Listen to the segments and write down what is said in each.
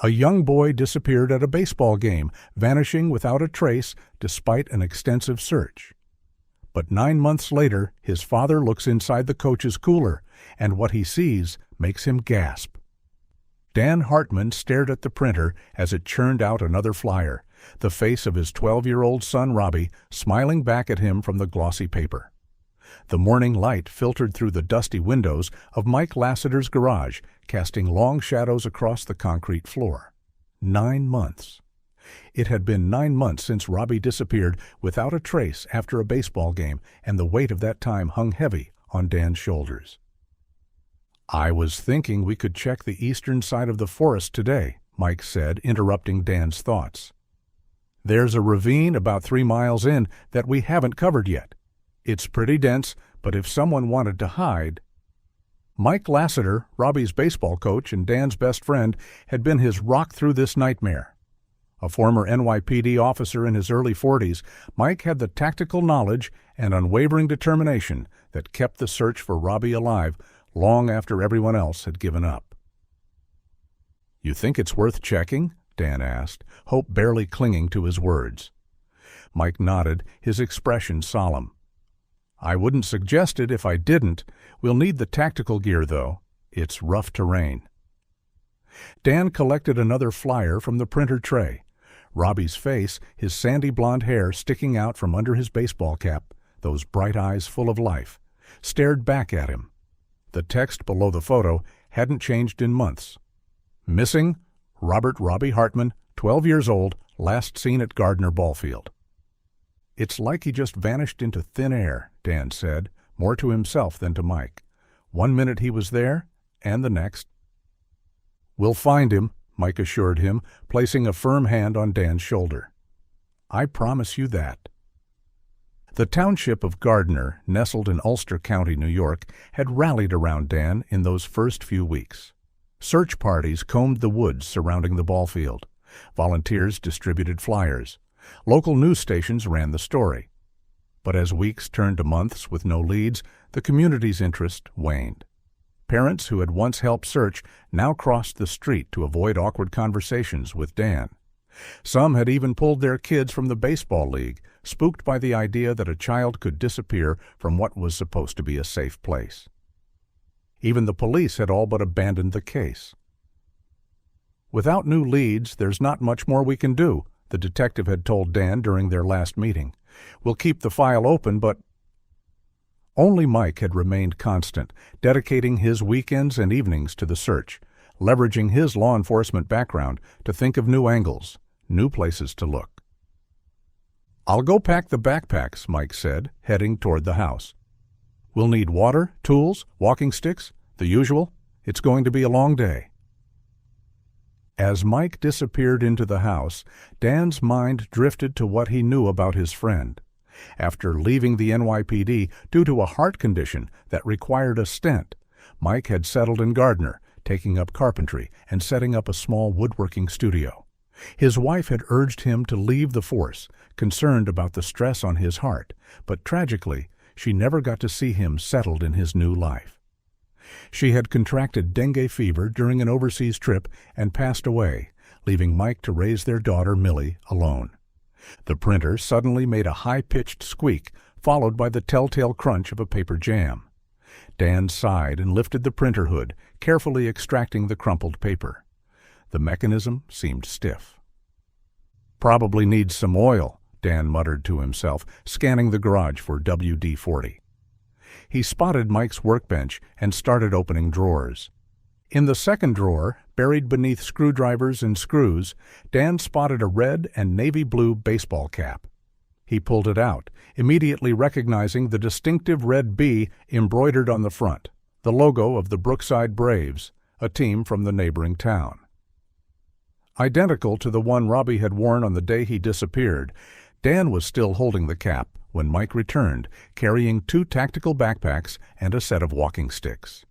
A young boy disappeared at a baseball game, vanishing without a trace despite an extensive search. But 9 months later, his father looks inside the coach's cooler, and what he sees makes him gasp. Dan Hartman stared at the printer as it churned out another flyer, the face of his 12-year-old son Robbie smiling back at him from the glossy paper. The morning light filtered through the dusty windows of Mike Lassiter's garage, casting long shadows across the concrete floor. 9 months. It had been 9 months since Robbie disappeared without a trace after a baseball game, and the weight of that time hung heavy on Dan's shoulders. "I was thinking we could check the eastern side of the forest today," Mike said, interrupting Dan's thoughts. "There's a ravine about 3 miles in that we haven't covered yet. It's pretty dense, but if someone wanted to hide—" Mike Lassiter, Robbie's baseball coach and Dan's best friend, had been his rock through this nightmare. A former NYPD officer in his early 40s, Mike had the tactical knowledge and unwavering determination that kept the search for Robbie alive long after everyone else had given up. "You think it's worth checking?" Dan asked, hope barely clinging to his words. Mike nodded, his expression solemn. "I wouldn't suggest it if I didn't. We'll need the tactical gear, though. It's rough terrain." Dan collected another flyer from the printer tray. Robbie's face, his sandy blonde hair sticking out from under his baseball cap, those bright eyes full of life, stared back at him. The text below the photo hadn't changed in months. "Missing, Robert Robbie Hartman, 12 years old, last seen at Gardner Ballfield." "It's like he just vanished into thin air," Dan said, more to himself than to Mike. "One minute he was there, and the next." "We'll find him," Mike assured him, placing a firm hand on Dan's shoulder. "I promise you that." The township of Gardner, nestled in Ulster County, New York, had rallied around Dan in those first few weeks. Search parties combed the woods surrounding the ballfield. Volunteers distributed flyers. Local news stations ran the story. But as weeks turned to months with no leads, the community's interest waned. Parents who had once helped search now crossed the street to avoid awkward conversations with Dan. Some had even pulled their kids from the baseball league, spooked by the idea that a child could disappear from what was supposed to be a safe place. Even the police had all but abandoned the case. "Without new leads, there's not much more we can do," the detective had told Dan during their last meeting. "We'll keep the file open, but—" Only Mike had remained constant, dedicating his weekends and evenings to the search, leveraging his law enforcement background to think of new angles, new places to look. "I'll go pack the backpacks," Mike said, heading toward the house. "We'll need water, tools, walking sticks, the usual. It's going to be a long day." As Mike disappeared into the house, Dan's mind drifted to what he knew about his friend. After leaving the NYPD due to a heart condition that required a stent, Mike had settled in Gardner, taking up carpentry and setting up a small woodworking studio. His wife had urged him to leave the force, concerned about the stress on his heart, but tragically, she never got to see him settled in his new life. She had contracted dengue fever during an overseas trip and passed away, leaving Mike to raise their daughter Millie alone. The printer suddenly made a high-pitched squeak, followed by the telltale crunch of a paper jam. Dan sighed and lifted the printer hood, carefully extracting the crumpled paper. The mechanism seemed stiff. "Probably needs some oil," Dan muttered to himself, scanning the garage for WD-40. He spotted Mike's workbench and started opening drawers. In the second drawer, buried beneath screwdrivers and screws, Dan spotted a red and navy blue baseball cap. He pulled it out, immediately recognizing the distinctive red B embroidered on the front, the logo of the Brookside Braves, a team from the neighboring town. Identical to the one Robbie had worn on the day he disappeared, Dan was still holding the cap when Mike returned, carrying 2 tactical backpacks and a set of walking sticks.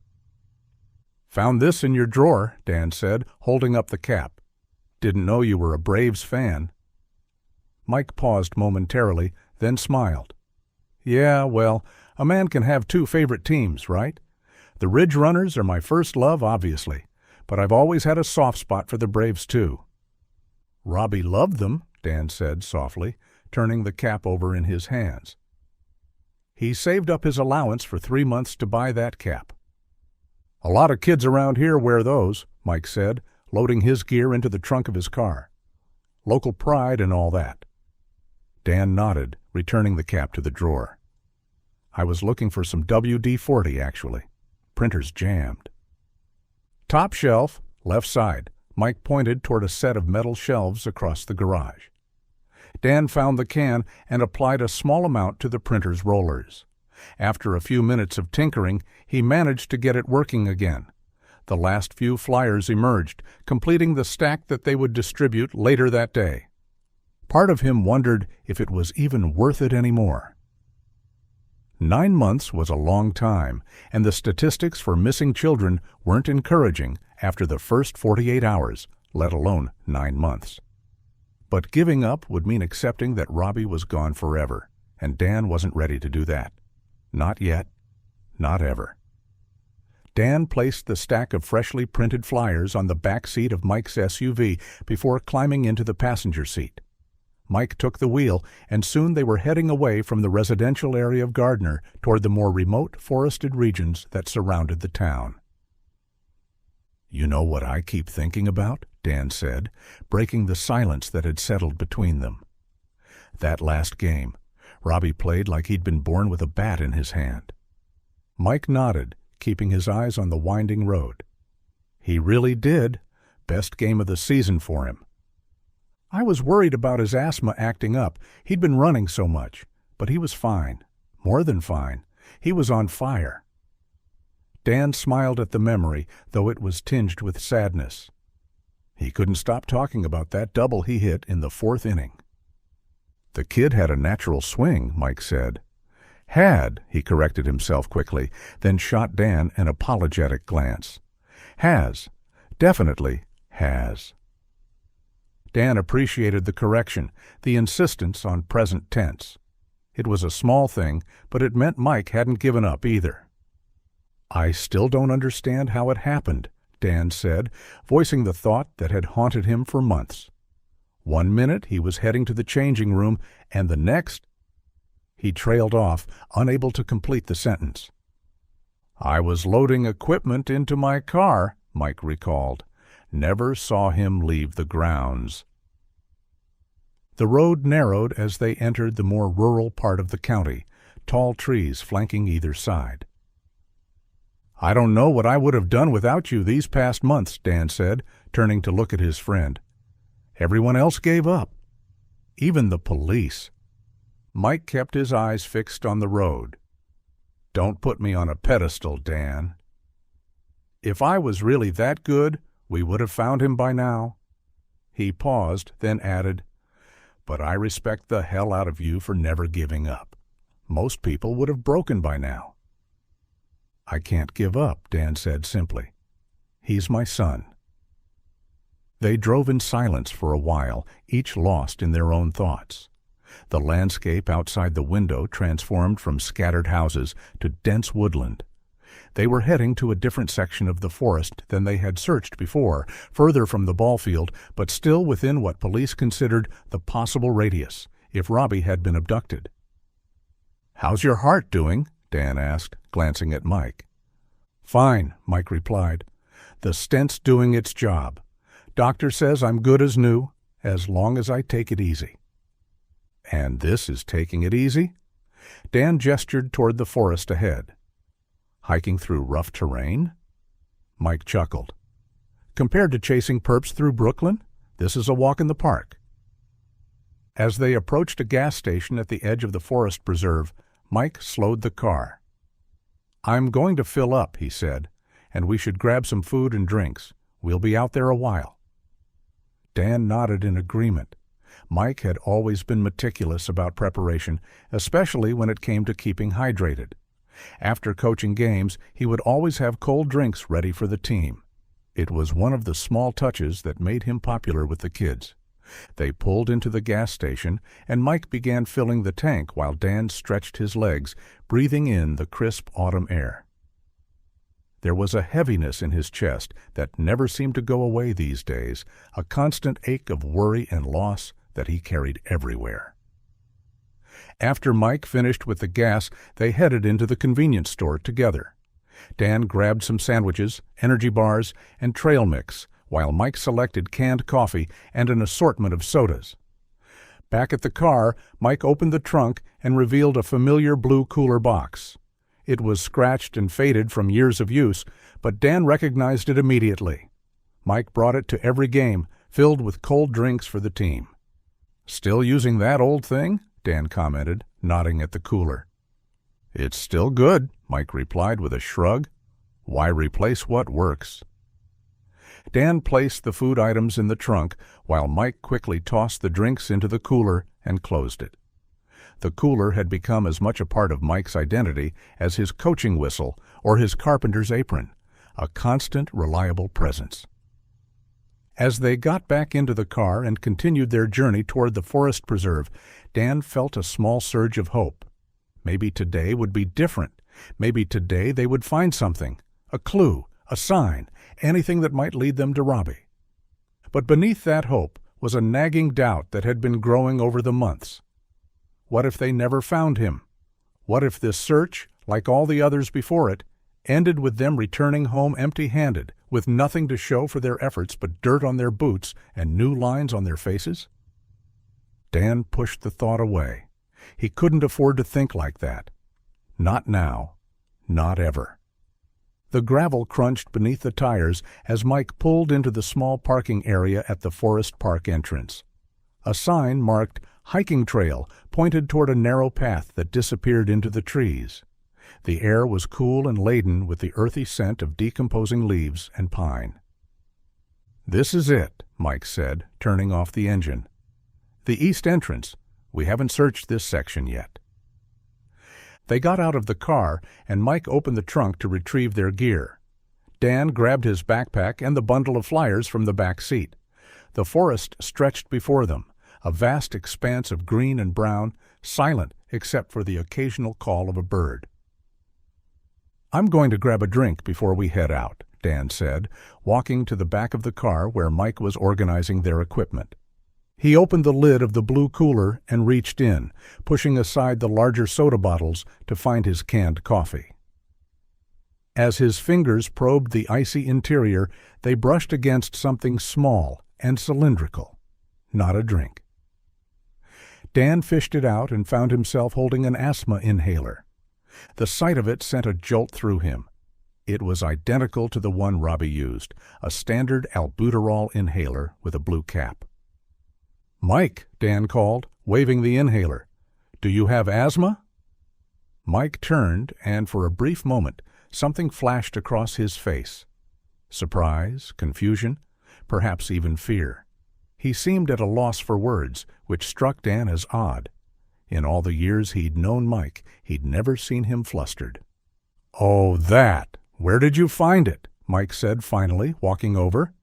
"Found this in your drawer," Dan said, holding up the cap. "Didn't know you were a Braves fan." Mike paused momentarily, then smiled. "Yeah, well, a man can have 2 favorite teams, right? The Ridge Runners are my first love, obviously, but I've always had a soft spot for the Braves, too." "Robbie loved them," Dan said softly, turning the cap over in his hands. "He saved up his allowance for 3 months to buy that cap." "A lot of kids around here wear those," Mike said, loading his gear into the trunk of his car. "Local pride and all that." Dan nodded, returning the cap to the drawer. "I was looking for some WD-40, actually. Printer's jammed." "Top shelf, left side." Mike pointed toward a set of metal shelves across the garage. Dan found the can and applied a small amount to the printer's rollers. After a few minutes of tinkering, he managed to get it working again. The last few flyers emerged, completing the stack that they would distribute later that day. Part of him wondered if it was even worth it anymore. 9 months was a long time, and the statistics for missing children weren't encouraging after the first 48 hours, let alone 9 months. But giving up would mean accepting that Robbie was gone forever, and Dan wasn't ready to do that. Not yet. Not ever. Dan placed the stack of freshly printed flyers on the back seat of Mike's SUV before climbing into the passenger seat. Mike took the wheel, and soon they were heading away from the residential area of Gardner toward the more remote forested regions that surrounded the town. "You know what I keep thinking about?" Dan said, breaking the silence that had settled between them. "That last game, Robbie played like he'd been born with a bat in his hand." Mike nodded, keeping his eyes on the winding road. "He really did. Best game of the season for him." "I was worried about his asthma acting up. He'd been running so much. But he was fine. More than fine. He was on fire." Dan smiled at the memory, though it was tinged with sadness. He couldn't stop talking about that double he hit in the 4th inning. "The kid had a natural swing," Mike said. "Had," he corrected himself quickly, then shot Dan an apologetic glance. "Has. Definitely has." Dan appreciated the correction, the insistence on present tense. It was a small thing, but it meant Mike hadn't given up either. "I still don't understand how it happened," Dan said, voicing the thought that had haunted him for months. One minute he was heading to the changing room, and the next... He trailed off, unable to complete the sentence. "I was loading equipment into my car," Mike recalled. "Never saw him leave the grounds." The road narrowed as they entered the more rural part of the county, tall trees flanking either side. "I don't know what I would have done without you these past months," Dan said, turning to look at his friend. "Everyone else gave up. Even the police." Mike kept his eyes fixed on the road. "Don't put me on a pedestal, Dan." "If I was really that good, we would have found him by now." He paused, then added, "But I respect the hell out of you for never giving up. Most people would have broken by now." "I can't give up," Dan said simply. "He's my son." They drove in silence for a while, each lost in their own thoughts. The landscape outside the window transformed from scattered houses to dense woodland. They were heading to a different section of the forest than they had searched before, further from the ball field, but still within what police considered the possible radius, if Robbie had been abducted. "How's your heart doing?" Dan asked, glancing at Mike. "Fine," Mike replied. "The stent's doing its job. Doctor says I'm good as new, as long as I take it easy." "And this is taking it easy?" Dan gestured toward the forest ahead. "Hiking through rough terrain?" Mike chuckled. "Compared to chasing perps through Brooklyn, this is a walk in the park." As they approached a gas station at the edge of the forest preserve, Mike slowed the car. "I'm going to fill up," he said, "and we should grab some food and drinks. We'll be out there a while." Dan nodded in agreement. Mike had always been meticulous about preparation, especially when it came to keeping hydrated. After coaching games, he would always have cold drinks ready for the team. It was one of the small touches that made him popular with the kids. They pulled into the gas station, and Mike began filling the tank while Dan stretched his legs, breathing in the crisp autumn air. There was a heaviness in his chest that never seemed to go away these days, a constant ache of worry and loss that he carried everywhere. After Mike finished with the gas, they headed into the convenience store together. Dan grabbed some sandwiches, energy bars, and trail mix, while Mike selected canned coffee and an assortment of sodas. Back at the car, Mike opened the trunk and revealed a familiar blue cooler box. It was scratched and faded from years of use, but Dan recognized it immediately. Mike brought it to every game, filled with cold drinks for the team. "Still using that old thing?" Dan commented, nodding at the cooler. "It's still good," Mike replied with a shrug. "Why replace what works?" Dan placed the food items in the trunk, while Mike quickly tossed the drinks into the cooler and closed it. The cooler had become as much a part of Mike's identity as his coaching whistle or his carpenter's apron, a constant, reliable presence. As they got back into the car and continued their journey toward the forest preserve, Dan felt a small surge of hope. Maybe today would be different. Maybe today they would find something, a clue, a sign, anything that might lead them to Robbie. But beneath that hope was a nagging doubt that had been growing over the months. What if they never found him? What if this search, like all the others before it, ended with them returning home empty-handed, with nothing to show for their efforts but dirt on their boots and new lines on their faces? Dan pushed the thought away. He couldn't afford to think like that. Not now. Not ever. The gravel crunched beneath the tires as Mike pulled into the small parking area at the forest park entrance. A sign marked "Hiking Trail" pointed toward a narrow path that disappeared into the trees. The air was cool and laden with the earthy scent of decomposing leaves and pine. "This is it," Mike said, turning off the engine. "The east entrance. We haven't searched this section yet." They got out of the car, and Mike opened the trunk to retrieve their gear. Dan grabbed his backpack and the bundle of flyers from the back seat. The forest stretched before them, a vast expanse of green and brown, silent except for the occasional call of a bird. "I'm going to grab a drink before we head out," Dan said, walking to the back of the car where Mike was organizing their equipment. He opened the lid of the blue cooler and reached in, pushing aside the larger soda bottles to find his canned coffee. As his fingers probed the icy interior, they brushed against something small and cylindrical. Not a drink. Dan fished it out and found himself holding an asthma inhaler. The sight of it sent a jolt through him. It was identical to the one Robbie used, a standard albuterol inhaler with a blue cap. "Mike," Dan called, waving the inhaler. "Do you have asthma?" Mike turned, and for a brief moment, something flashed across his face. Surprise, confusion, perhaps even fear. He seemed at a loss for words, which struck Dan as odd. In all the years he'd known Mike, he'd never seen him flustered. "Oh, that! Where did you find it?" Mike said finally, walking over.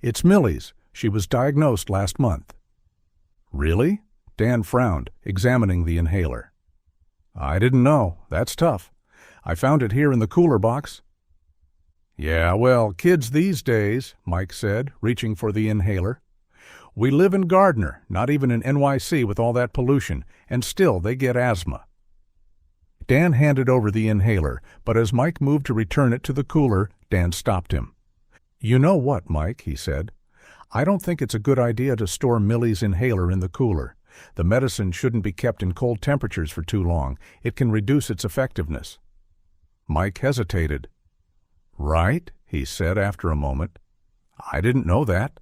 "It's Millie's. She was diagnosed last month." "Really?" Dan frowned, examining the inhaler. "I didn't know. That's tough. I found it here in the cooler box." "Yeah, well, kids these days," Mike said, reaching for the inhaler. "We live in Gardner, not even in NYC with all that pollution, and still they get asthma." Dan handed over the inhaler, but as Mike moved to return it to the cooler, Dan stopped him. "You know what, Mike," he said. "I don't think it's a good idea to store Millie's inhaler in the cooler. The medicine shouldn't be kept in cold temperatures for too long. It can reduce its effectiveness." Mike hesitated. "Right," he said after a moment. "I didn't know that.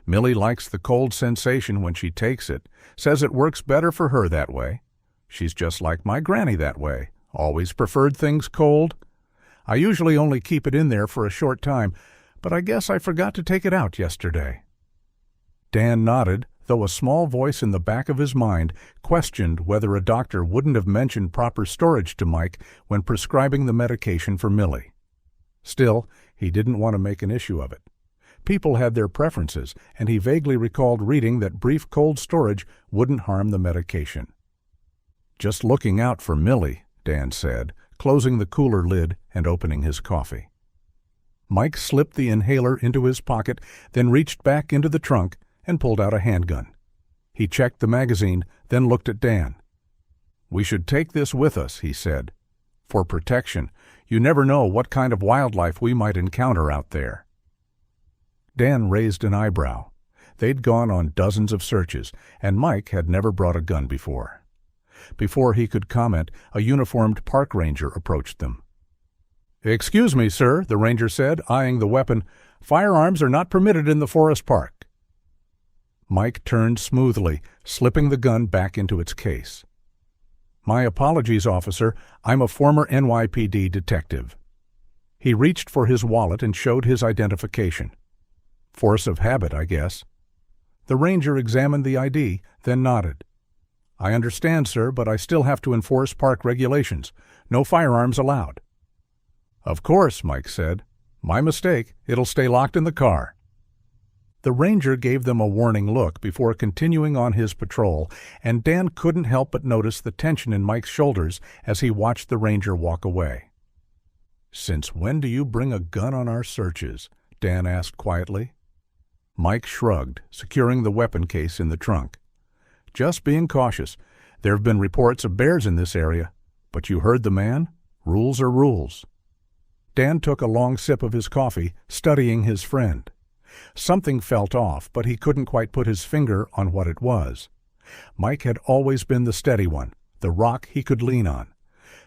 Millie likes the cold sensation when she takes it, says it works better for her that way. She's just like my granny that way, always preferred things cold. I usually only keep it in there for a short time, but I guess I forgot to take it out yesterday." Dan nodded, though a small voice in the back of his mind questioned whether a doctor wouldn't have mentioned proper storage to Mike when prescribing the medication for Millie. Still, he didn't want to make an issue of it. People had their preferences, and he vaguely recalled reading that brief cold storage wouldn't harm the medication. "Just looking out for Millie," Dan said, closing the cooler lid and opening his coffee. Mike slipped the inhaler into his pocket, then reached back into the trunk and pulled out a handgun. He checked the magazine, then looked at Dan. "We should take this with us," he said. "For protection. You never know what kind of wildlife we might encounter out there." Dan raised an eyebrow. They'd gone on dozens of searches, and Mike had never brought a gun before. Before he could comment, a uniformed park ranger approached them. "Excuse me, sir," the ranger said, eyeing the weapon. "Firearms are not permitted in the forest park." Mike turned smoothly, slipping the gun back into its case. "My apologies, officer. I'm a former NYPD detective." He reached for his wallet and showed his identification. "Force of habit, I guess." The ranger examined the ID, then nodded. "I understand, sir, but I still have to enforce park regulations. No firearms allowed." "Of course," Mike said. "My mistake. It'll stay locked in the car." The ranger gave them a warning look before continuing on his patrol, and Dan couldn't help but notice the tension in Mike's shoulders as he watched the ranger walk away. "Since when do you bring a gun on our searches?" Dan asked quietly. Mike shrugged, securing the weapon case in the trunk. "Just being cautious. There have been reports of bears in this area. But you heard the man? Rules are rules." Dan took a long sip of his coffee, studying his friend. Something felt off, but he couldn't quite put his finger on what it was. Mike had always been the steady one, the rock he could lean on.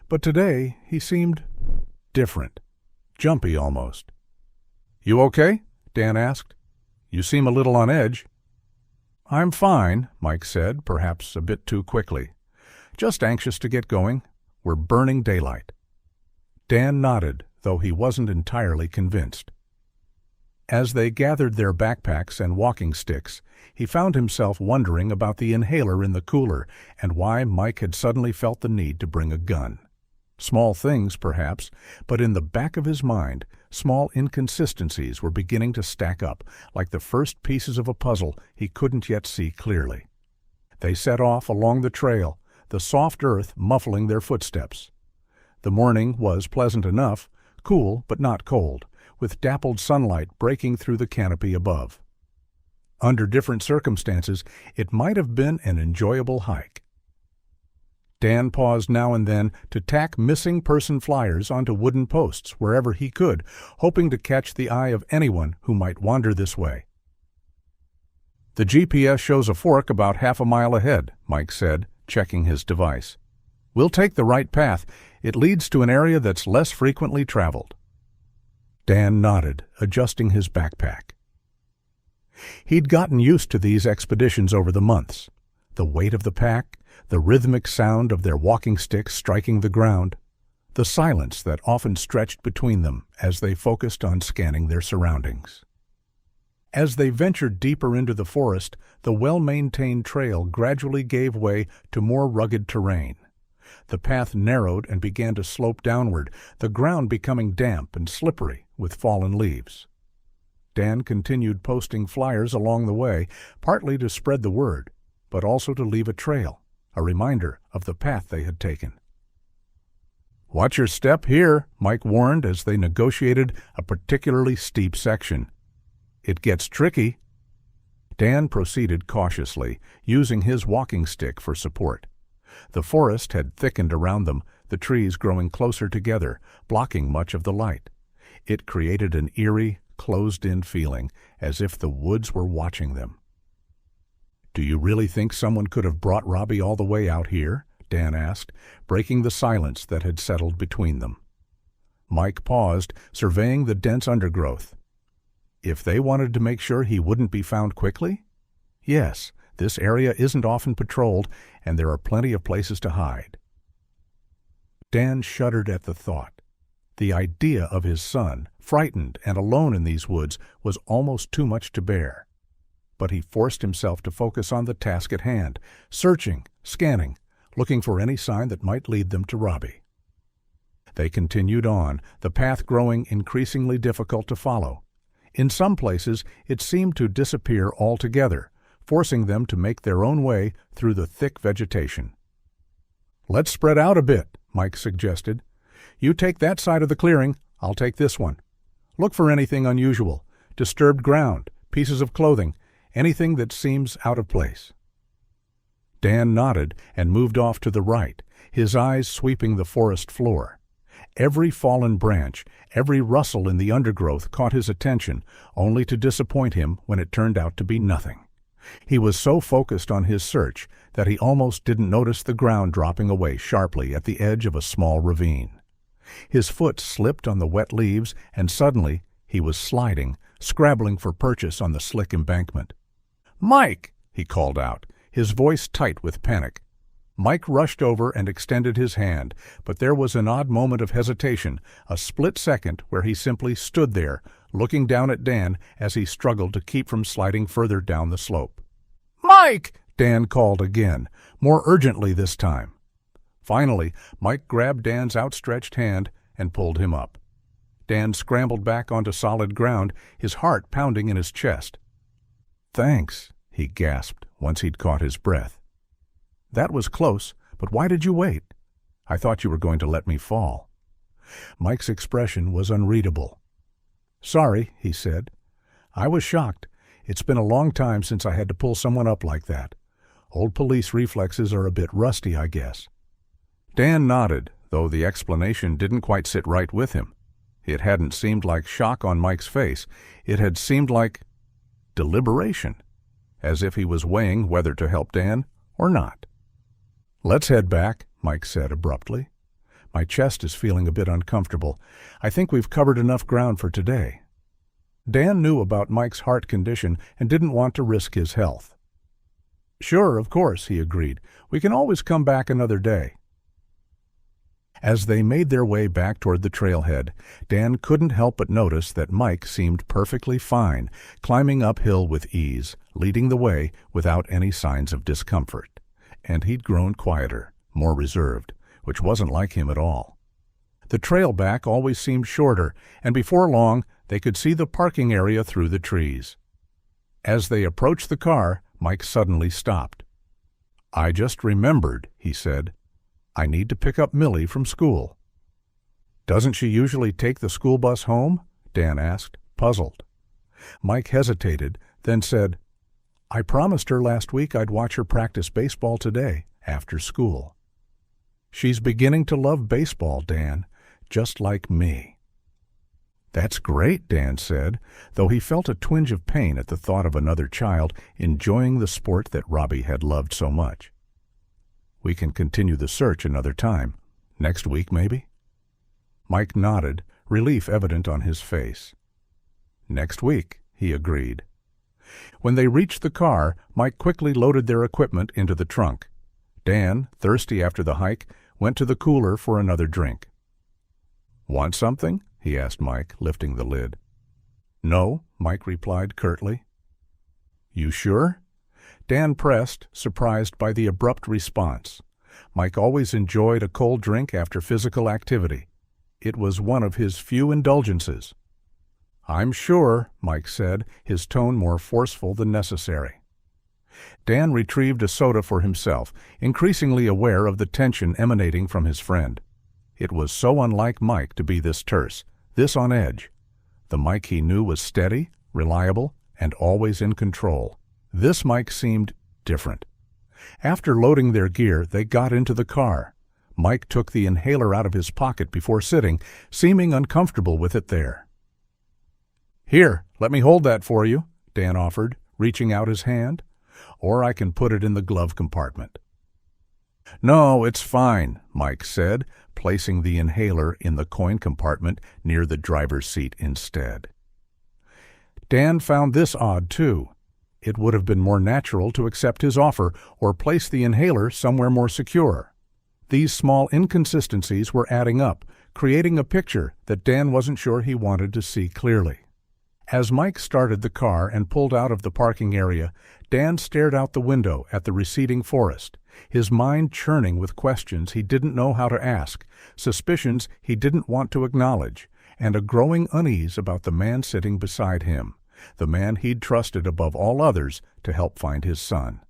But today he seemed different, jumpy almost. "You okay?" Dan asked. "You seem a little on edge." "I'm fine," Mike said, perhaps a bit too quickly. "Just anxious to get going. We're burning daylight." Dan nodded, though he wasn't entirely convinced. As they gathered their backpacks and walking sticks, he found himself wondering about the inhaler in the cooler and why Mike had suddenly felt the need to bring a gun. Small things, perhaps, but in the back of his mind, small inconsistencies were beginning to stack up, like the first pieces of a puzzle he couldn't yet see clearly. They set off along the trail, the soft earth muffling their footsteps. The morning was pleasant enough, cool but not cold, with dappled sunlight breaking through the canopy above. Under different circumstances, it might have been an enjoyable hike. Dan paused now and then to tack missing person flyers onto wooden posts wherever he could, hoping to catch the eye of anyone who might wander this way. "The GPS shows a fork about half a mile ahead," Mike said, checking his device. "We'll take the right path. It leads to an area that's less frequently traveled." Dan nodded, adjusting his backpack. He'd gotten used to these expeditions over the months. The weight of the pack, the rhythmic sound of their walking sticks striking the ground, the silence that often stretched between them as they focused on scanning their surroundings. As they ventured deeper into the forest, the well-maintained trail gradually gave way to more rugged terrain. The path narrowed and began to slope downward, the ground becoming damp and slippery with fallen leaves. Dan continued posting flyers along the way, partly to spread the word, but also to leave a trail, a reminder of the path they had taken. "Watch your step here," Mike warned as they negotiated a particularly steep section. "It gets tricky." Dan proceeded cautiously, using his walking stick for support. The forest had thickened around them, the trees growing closer together, blocking much of the light. It created an eerie, closed-in feeling, as if the woods were watching them. "Do you really think someone could have brought Robbie all the way out here?" Dan asked, breaking the silence that had settled between them. Mike paused, surveying the dense undergrowth. "If they wanted to make sure he wouldn't be found quickly? Yes. This area isn't often patrolled, and there are plenty of places to hide." Dan shuddered at the thought. The idea of his son, frightened and alone in these woods, was almost too much to bear. But he forced himself to focus on the task at hand, searching, scanning, looking for any sign that might lead them to Robbie. They continued on, the path growing increasingly difficult to follow. In some places, it seemed to disappear altogether, forcing them to make their own way through the thick vegetation. "Let's spread out a bit," Mike suggested. "You take that side of the clearing, I'll take this one. Look for anything unusual, disturbed ground, pieces of clothing, anything that seems out of place." Dan nodded and moved off to the right, his eyes sweeping the forest floor. Every fallen branch, every rustle in the undergrowth caught his attention, only to disappoint him when it turned out to be nothing. He was so focused on his search that he almost didn't notice the ground dropping away sharply at the edge of a small ravine. His foot slipped on the wet leaves, and suddenly he was sliding, scrabbling for purchase on the slick embankment. "Mike!" he called out, his voice tight with panic. Mike rushed over and extended his hand, but there was an odd moment of hesitation, a split second where he simply stood there, looking down at Dan as he struggled to keep from sliding further down the slope. "Mike!" Dan called again, more urgently this time. Finally, Mike grabbed Dan's outstretched hand and pulled him up. Dan scrambled back onto solid ground, his heart pounding in his chest. "Thanks," he gasped once he'd caught his breath. "That was close, but why did you wait? I thought you were going to let me fall." Mike's expression was unreadable. "Sorry," he said. "I was shocked. It's been a long time since I had to pull someone up like that. Old police reflexes are a bit rusty, I guess." Dan nodded, though the explanation didn't quite sit right with him. It hadn't seemed like shock on Mike's face. It had seemed like deliberation, as if he was weighing whether to help Dan or not. "Let's head back," Mike said abruptly. "My chest is feeling a bit uncomfortable. I think we've covered enough ground for today." Dan knew about Mike's heart condition and didn't want to risk his health. "Sure, of course," he agreed. "We can always come back another day." As they made their way back toward the trailhead, Dan couldn't help but notice that Mike seemed perfectly fine, climbing uphill with ease, leading the way without any signs of discomfort. And he'd grown quieter, more reserved, which wasn't like him at all. The trail back always seemed shorter, and before long they could see the parking area through the trees. As they approached the car, Mike suddenly stopped. "I just remembered," he said. "I need to pick up Millie from school." "Doesn't she usually take the school bus home?" Dan asked, puzzled. Mike hesitated, then said, "I promised her last week I'd watch her practice baseball today, after school." "She's beginning to love baseball, Dan, just like me." "That's great," Dan said, though he felt a twinge of pain at the thought of another child enjoying the sport that Robbie had loved so much. "We can continue the search another time. Next week, maybe?" Mike nodded, relief evident on his face. "Next week," he agreed. When they reached the car, Mike quickly loaded their equipment into the trunk. Dan, thirsty after the hike, went to the cooler for another drink. "Want something?" he asked Mike, lifting the lid. "No," Mike replied curtly. "You sure?" Dan pressed, surprised by the abrupt response. Mike always enjoyed a cold drink after physical activity. It was one of his few indulgences. "I'm sure," Mike said, his tone more forceful than necessary. Dan retrieved a soda for himself, increasingly aware of the tension emanating from his friend. It was so unlike Mike to be this terse, this on edge. The Mike he knew was steady, reliable, and always in control. This Mike seemed different. After loading their gear, they got into the car. Mike took the inhaler out of his pocket before sitting, seeming uncomfortable with it there. "Here, let me hold that for you," Dan offered, reaching out his hand. "Or I can put it in the glove compartment." "No, it's fine," Mike said, placing the inhaler in the coin compartment near the driver's seat instead. Dan found this odd, too. It would have been more natural to accept his offer or place the inhaler somewhere more secure. These small inconsistencies were adding up, creating a picture that Dan wasn't sure he wanted to see clearly. As Mike started the car and pulled out of the parking area, Dan stared out the window at the receding forest, his mind churning with questions he didn't know how to ask, suspicions he didn't want to acknowledge, and a growing unease about the man sitting beside him, the man he'd trusted above all others to help find his son.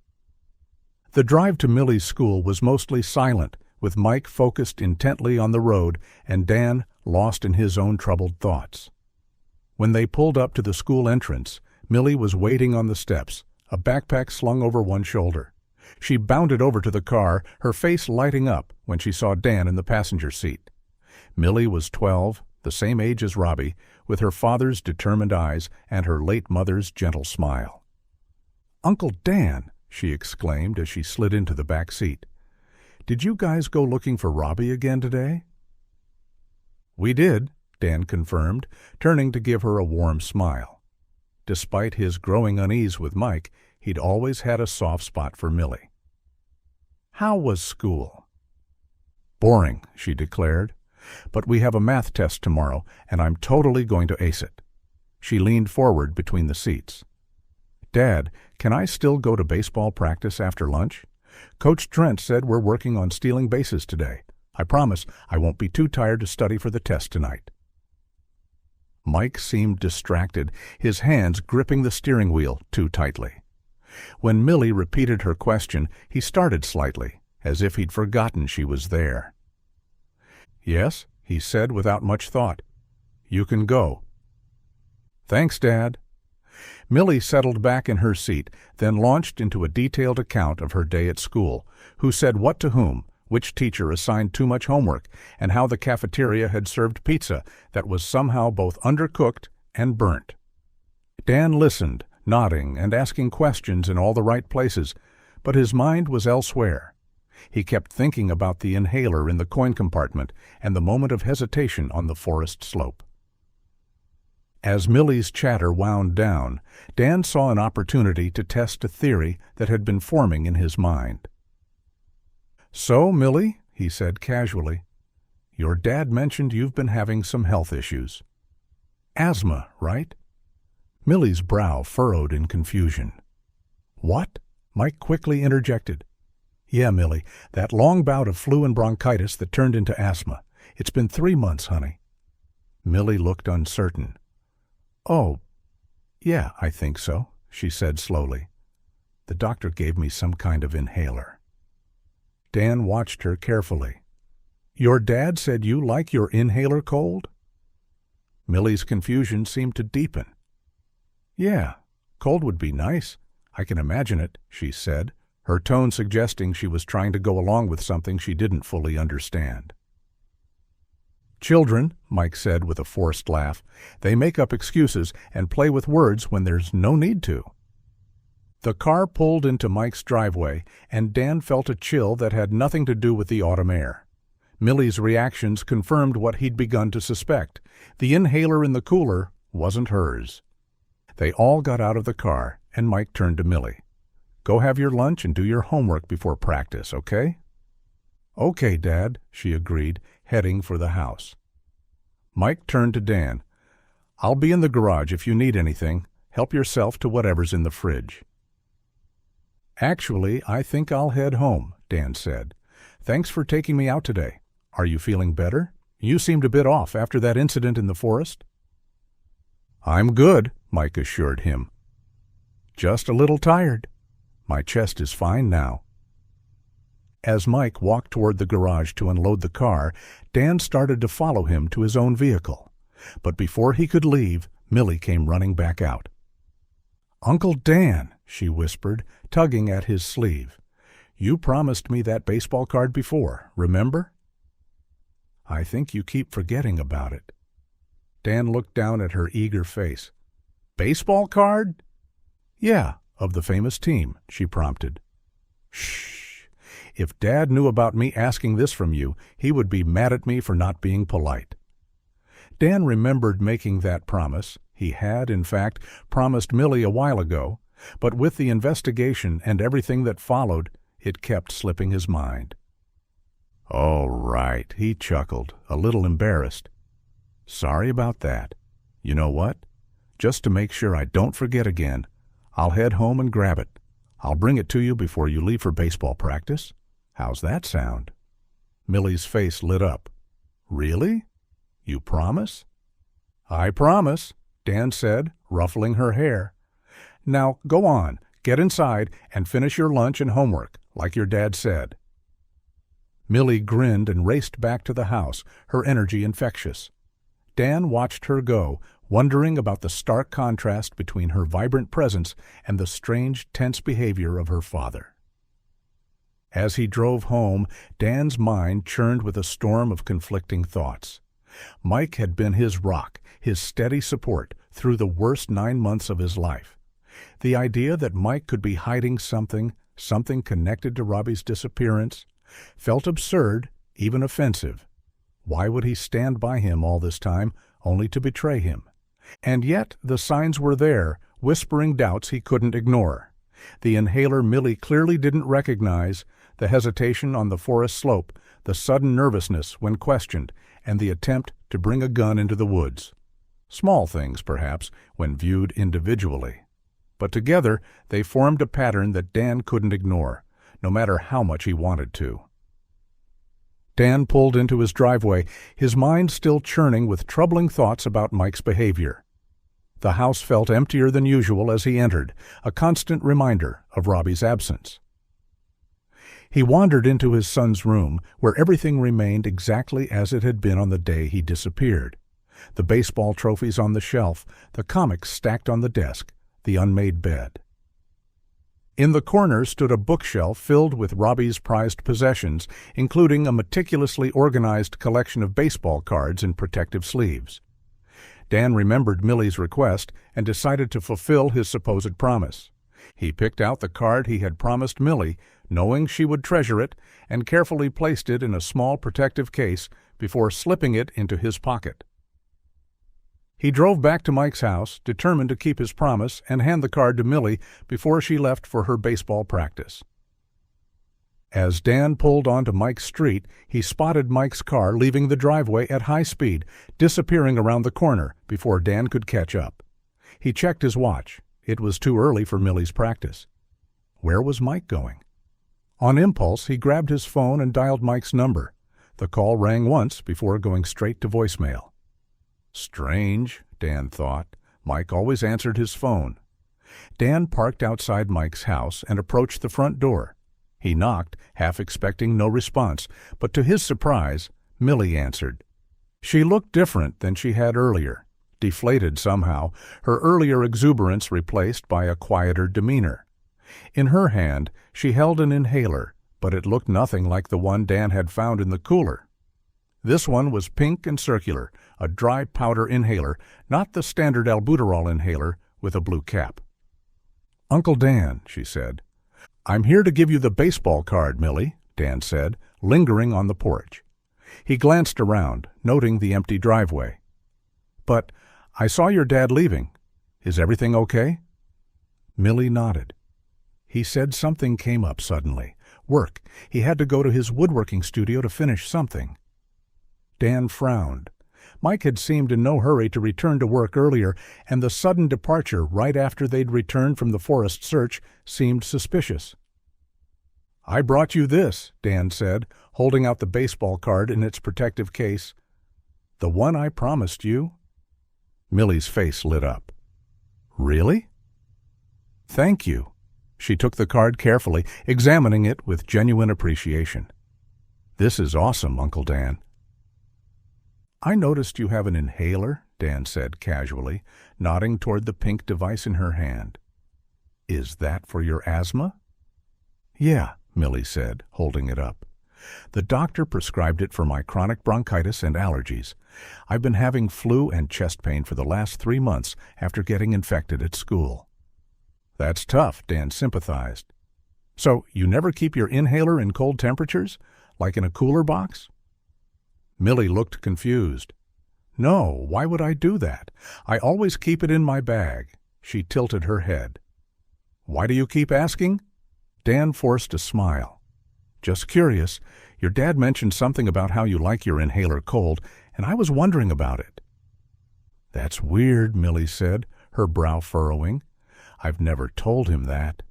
The drive to Millie's school was mostly silent, with Mike focused intently on the road and Dan lost in his own troubled thoughts. When they pulled up to the school entrance, Millie was waiting on the steps, a backpack slung over one shoulder. She bounded over to the car, her face lighting up when she saw Dan in the passenger seat. Millie was 12, the same age as Robbie, with her father's determined eyes and her late mother's gentle smile. "Uncle Dan!" she exclaimed as she slid into the back seat. "Did you guys go looking for Robbie again today?" "We did," Dan confirmed, turning to give her a warm smile. Despite his growing unease with Mike, he'd always had a soft spot for Millie. "How was school?" "Boring," she declared. "But we have a math test tomorrow, and I'm totally going to ace it." She leaned forward between the seats. "Dad, can I still go to baseball practice after lunch? Coach Trent said we're working on stealing bases today. I promise I won't be too tired to study for the test tonight." Mike seemed distracted, his hands gripping the steering wheel too tightly. When Millie repeated her question, he started slightly, as if he'd forgotten she was there. "Yes," he said without much thought. "You can go." "Thanks, Dad." Millie settled back in her seat, then launched into a detailed account of her day at school, who said what to whom, which teacher assigned too much homework, and how the cafeteria had served pizza that was somehow both undercooked and burnt. Dan listened, nodding and asking questions in all the right places, but his mind was elsewhere. He kept thinking about the inhaler in the coin compartment and the moment of hesitation on the forest slope. As Millie's chatter wound down, Dan saw an opportunity to test a theory that had been forming in his mind. "So, Millie," he said casually, "your dad mentioned you've been having some health issues. Asthma, right?" Millie's brow furrowed in confusion. "What?" Mike quickly interjected. "Yeah, Millie, that long bout of flu and bronchitis that turned into asthma. It's been 3 months, honey." Millie looked uncertain. "Oh, yeah, I think so," she said slowly. "The doctor gave me some kind of inhaler." Dan watched her carefully. "Your dad said you like your inhaler cold?" Millie's confusion seemed to deepen. "Yeah, cold would be nice. I can imagine it," she said, her tone suggesting she was trying to go along with something she didn't fully understand. "Children," Mike said with a forced laugh, "they make up excuses and play with words when there's no need to." The car pulled into Mike's driveway, and Dan felt a chill that had nothing to do with the autumn air. Millie's reactions confirmed what he'd begun to suspect. The inhaler in the cooler wasn't hers. They all got out of the car, and Mike turned to Millie. "Go have your lunch and do your homework before practice, okay?" "Okay, Dad," she agreed, heading for the house. Mike turned to Dan. "I'll be in the garage if you need anything. Help yourself to whatever's in the fridge." "Actually, I think I'll head home," Dan said. "Thanks for taking me out today. Are you feeling better? You seemed a bit off after that incident in the forest." "I'm good," Mike assured him. "Just a little tired. My chest is fine now." As Mike walked toward the garage to unload the car, Dan started to follow him to his own vehicle. But before he could leave, Millie came running back out. "Uncle Dan," she whispered, tugging at his sleeve. "You promised me that baseball card before, remember?" "I think you keep forgetting about it." Dan looked down at her eager face. "Baseball card?" "Yeah, of the famous team," she prompted. "Shh. If Dad knew about me asking this from you, he would be mad at me for not being polite." Dan remembered making that promise. He had, in fact, promised Millie a while ago, but with the investigation and everything that followed, it kept slipping his mind. "Oh, right," he chuckled, a little embarrassed. "Sorry about that. You know what? Just to make sure I don't forget again, I'll head home and grab it. I'll bring it to you before you leave for baseball practice. How's that sound?" Millie's face lit up. "Really? You promise?" "I promise," Dan said, ruffling her hair. "Now go on, get inside, and finish your lunch and homework, like your dad said." Millie grinned and raced back to the house, her energy infectious. Dan watched her go, wondering about the stark contrast between her vibrant presence and the strange, tense behavior of her father. As he drove home, Dan's mind churned with a storm of conflicting thoughts. Mike had been his rock, his steady support, through the worst 9 months of his life. The idea that Mike could be hiding something connected to Robbie's disappearance, felt absurd, even offensive. Why would he stand by him all this time, only to betray him? And yet the signs were there, whispering doubts he couldn't ignore. The inhaler Millie clearly didn't recognize, the hesitation on the forest slope, the sudden nervousness when questioned, and the attempt to bring a gun into the woods. Small things, perhaps, when viewed individually. But together they formed a pattern that Dan couldn't ignore, no matter how much he wanted to. Dan pulled into his driveway, his mind still churning with troubling thoughts about Mike's behavior. The house felt emptier than usual as he entered, a constant reminder of Robbie's absence. He wandered into his son's room, where everything remained exactly as it had been on the day he disappeared. The baseball trophies on the shelf, the comics stacked on the desk, the unmade bed. In the corner stood a bookshelf filled with Robbie's prized possessions, including a meticulously organized collection of baseball cards in protective sleeves. Dan remembered Millie's request and decided to fulfill his supposed promise. He picked out the card he had promised Millie, knowing she would treasure it, and carefully placed it in a small protective case before slipping it into his pocket. He drove back to Mike's house, determined to keep his promise and hand the card to Millie before she left for her baseball practice. As Dan pulled onto Mike's street, he spotted Mike's car leaving the driveway at high speed, disappearing around the corner before Dan could catch up. He checked his watch. It was too early for Millie's practice. Where was Mike going? On impulse, he grabbed his phone and dialed Mike's number. The call rang once before going straight to voicemail. Strange, Dan thought. Mike always answered his phone. Dan parked outside Mike's house and approached the front door. He knocked, half expecting no response, but to his surprise, Millie answered. She looked different than she had earlier, deflated somehow, her earlier exuberance replaced by a quieter demeanor. In her hand, she held an inhaler, but it looked nothing like the one Dan had found in the cooler. This one was pink and circular, a dry powder inhaler, not the standard albuterol inhaler with a blue cap. "Uncle Dan," she said. "I'm here to give you the baseball card, Millie," Dan said, lingering on the porch. He glanced around, noting the empty driveway. "But I saw your dad leaving. Is everything okay?" Millie nodded. He said something came up suddenly. Work. He had to go to his woodworking studio to finish something. Dan frowned. Mike had seemed in no hurry to return to work earlier, and the sudden departure right after they'd returned from the forest search seemed suspicious. "I brought you this," Dan said, holding out the baseball card in its protective case. "The one I promised you?" Millie's face lit up. "Really?" "Thank you." She took the card carefully, examining it with genuine appreciation. "This is awesome, Uncle Dan." "I noticed you have an inhaler," Dan said casually, nodding toward the pink device in her hand. "Is that for your asthma?" "Yeah," Millie said, holding it up. "The doctor prescribed it for my chronic bronchitis and allergies. I've been having flu and chest pain for the last 3 months after getting infected at school." "That's tough," Dan sympathized. "So you never keep your inhaler in cold temperatures, like in a cooler box?" Millie looked confused. "No, why would I do that? I always keep it in my bag." She tilted her head. "Why do you keep asking?" Dan forced a smile. "Just curious. Your dad mentioned something about how you like your inhaler cold, and I was wondering about it." "That's weird," Millie said, her brow furrowing. "I've never told him that."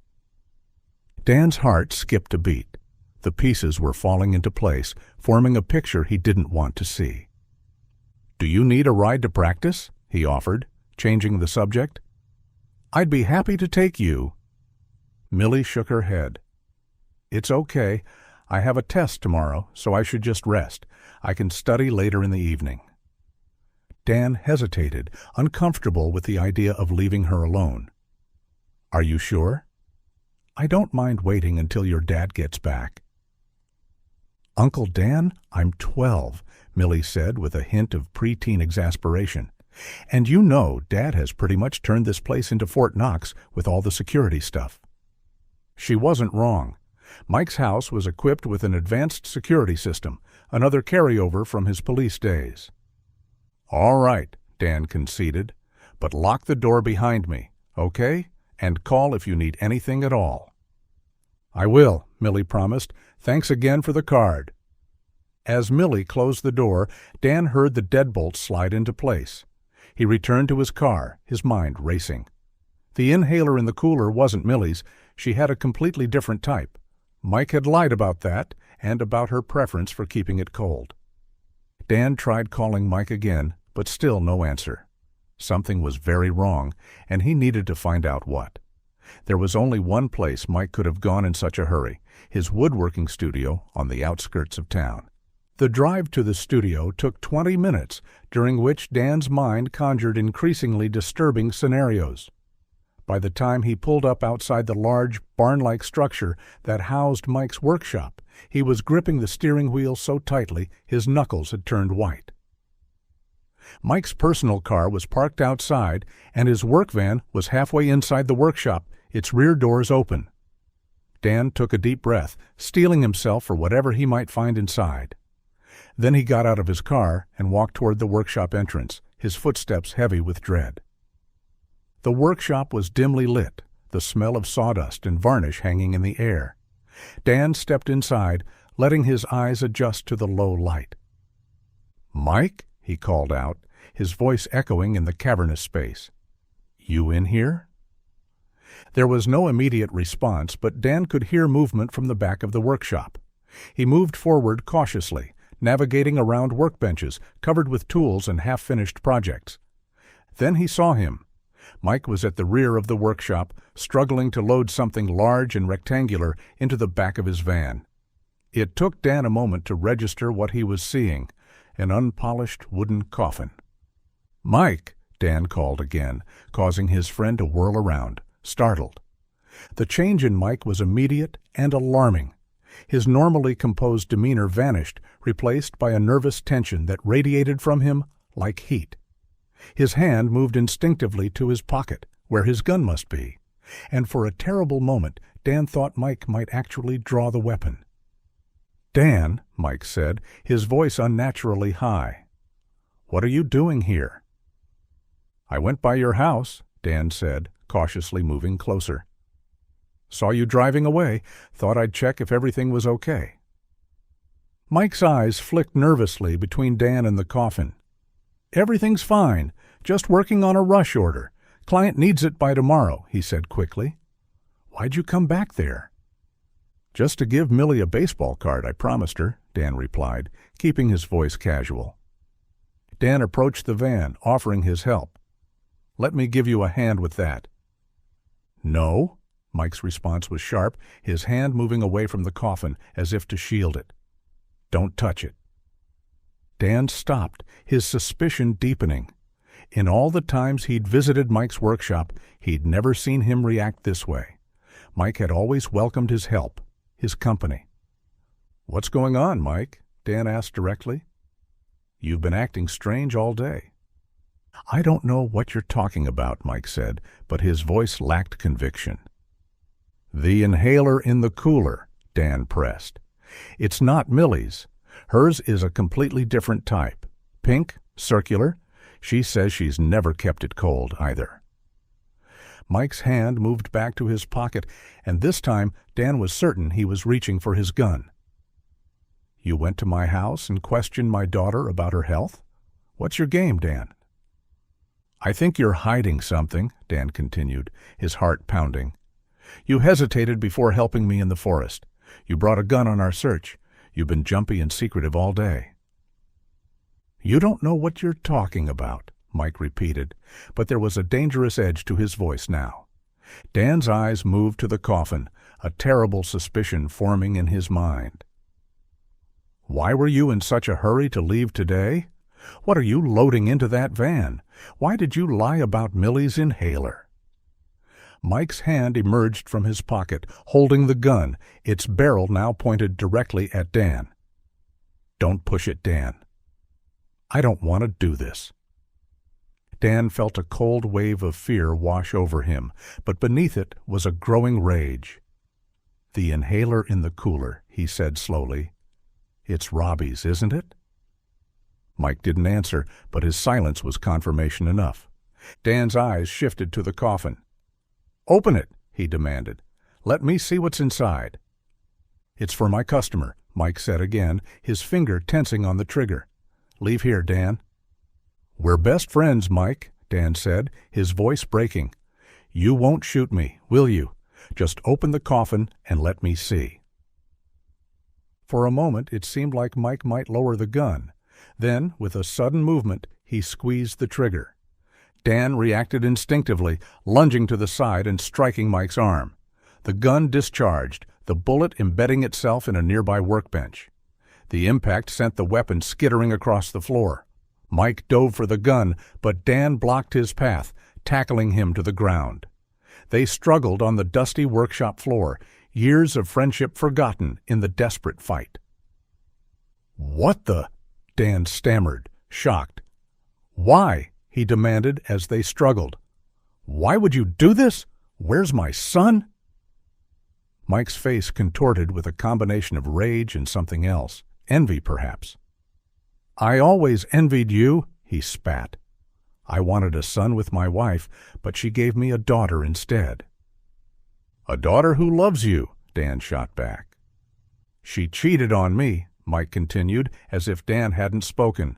Dan's heart skipped a beat. The pieces were falling into place, forming a picture he didn't want to see. "Do you need a ride to practice?" he offered, changing the subject. "I'd be happy to take you." Millie shook her head. "It's okay. I have a test tomorrow, so I should just rest. I can study later in the evening." Dan hesitated, uncomfortable with the idea of leaving her alone. "Are you sure?" "I don't mind waiting until your dad gets back." "Uncle Dan, I'm 12, Millie said with a hint of preteen exasperation. "And you know Dad has pretty much turned this place into Fort Knox with all the security stuff." She wasn't wrong. Mike's house was equipped with an advanced security system, another carryover from his police days. "All right," Dan conceded, "but lock the door behind me, okay? And call if you need anything at all." "I will," Millie promised. "Thanks again for the card." As Millie closed the door, Dan heard the deadbolt slide into place. He returned to his car, his mind racing. The inhaler in the cooler wasn't Millie's. She had a completely different type. Mike had lied about that, and about her preference for keeping it cold. Dan tried calling Mike again, but still no answer. Something was very wrong, and he needed to find out what. There was only one place Mike could have gone in such a hurry, his woodworking studio on the outskirts of town. The drive to the studio took 20 minutes, during which Dan's mind conjured increasingly disturbing scenarios. By the time he pulled up outside the large, barn-like structure that housed Mike's workshop, he was gripping the steering wheel so tightly his knuckles had turned white. Mike's personal car was parked outside, and his work van was halfway inside the workshop, its rear doors open. Dan took a deep breath, steeling himself for whatever he might find inside. Then he got out of his car and walked toward the workshop entrance, his footsteps heavy with dread. The workshop was dimly lit, the smell of sawdust and varnish hanging in the air. Dan stepped inside, letting his eyes adjust to the low light. "Mike?" he called out, his voice echoing in the cavernous space. "You in here?" There was no immediate response, but Dan could hear movement from the back of the workshop. He moved forward cautiously, navigating around workbenches covered with tools and half-finished projects. Then he saw him. Mike was at the rear of the workshop, struggling to load something large and rectangular into the back of his van. It took Dan a moment to register what he was seeing, an unpolished wooden coffin. "Mike!" Dan called again, causing his friend to whirl around, startled. The change in Mike was immediate and alarming. His normally composed demeanor vanished, replaced by a nervous tension that radiated from him like heat. His hand moved instinctively to his pocket, where his gun must be, and for a terrible moment Dan thought Mike might actually draw the weapon. "Dan," Mike said, his voice unnaturally high. "What are you doing here?" "I went by your house," Dan said, cautiously moving closer. "Saw you driving away. Thought I'd check if everything was okay." Mike's eyes flicked nervously between Dan and the coffin. "Everything's fine. Just working on a rush order. Client needs it by tomorrow," he said quickly. "Why'd you come back there?" "Just to give Millie a baseball card I promised her," Dan replied, keeping his voice casual. Dan approached the van, offering his help. "Let me give you a hand with that." "No." Mike's response was sharp, his hand moving away from the coffin as if to shield it. "Don't touch it." Dan stopped, his suspicion deepening. In all the times he'd visited Mike's workshop, he'd never seen him react this way. Mike had always welcomed his help, his company. "What's going on, Mike?" Dan asked directly. "You've been acting strange all day." "I don't know what you're talking about," Mike said, but his voice lacked conviction. "The inhaler in the cooler," Dan pressed. "It's not Millie's. Hers is a completely different type. Pink, circular. She says she's never kept it cold, either." Mike's hand moved back to his pocket, and this time Dan was certain he was reaching for his gun. "You went to my house and questioned my daughter about her health? What's your game, Dan?" "I think you're hiding something," Dan continued, his heart pounding. "You hesitated before helping me in the forest. You brought a gun on our search. You've been jumpy and secretive all day." "You don't know what you're talking about," Mike repeated, but there was a dangerous edge to his voice now. Dan's eyes moved to the coffin, a terrible suspicion forming in his mind. "Why were you in such a hurry to leave today? What are you loading into that van? Why did you lie about Millie's inhaler?" Mike's hand emerged from his pocket, holding the gun, its barrel now pointed directly at Dan. "Don't push it, Dan. I don't want to do this." Dan felt a cold wave of fear wash over him, but beneath it was a growing rage. "The inhaler in the cooler," he said slowly. "It's Robbie's, isn't it?" Mike didn't answer, but his silence was confirmation enough. Dan's eyes shifted to the coffin. "Open it," he demanded. "Let me see what's inside." "It's for my customer," Mike said again, his finger tensing on the trigger. "Leave here, Dan." "We're best friends, Mike," Dan said, his voice breaking. "You won't shoot me, will you? Just open the coffin and let me see." For a moment it seemed like Mike might lower the gun. Then, with a sudden movement, he squeezed the trigger. Dan reacted instinctively, lunging to the side and striking Mike's arm. The gun discharged, the bullet embedding itself in a nearby workbench. The impact sent the weapon skittering across the floor. Mike dove for the gun, but Dan blocked his path, tackling him to the ground. They struggled on the dusty workshop floor, years of friendship forgotten in the desperate fight. "What the?" Dan stammered, shocked. "Why?" he demanded as they struggled. "Why would you do this? Where's my son?" Mike's face contorted with a combination of rage and something else, envy perhaps. "I always envied you," he spat. "I wanted a son with my wife, but she gave me a daughter instead." "A daughter who loves you," Dan shot back. "She cheated on me," Mike continued, as if Dan hadn't spoken.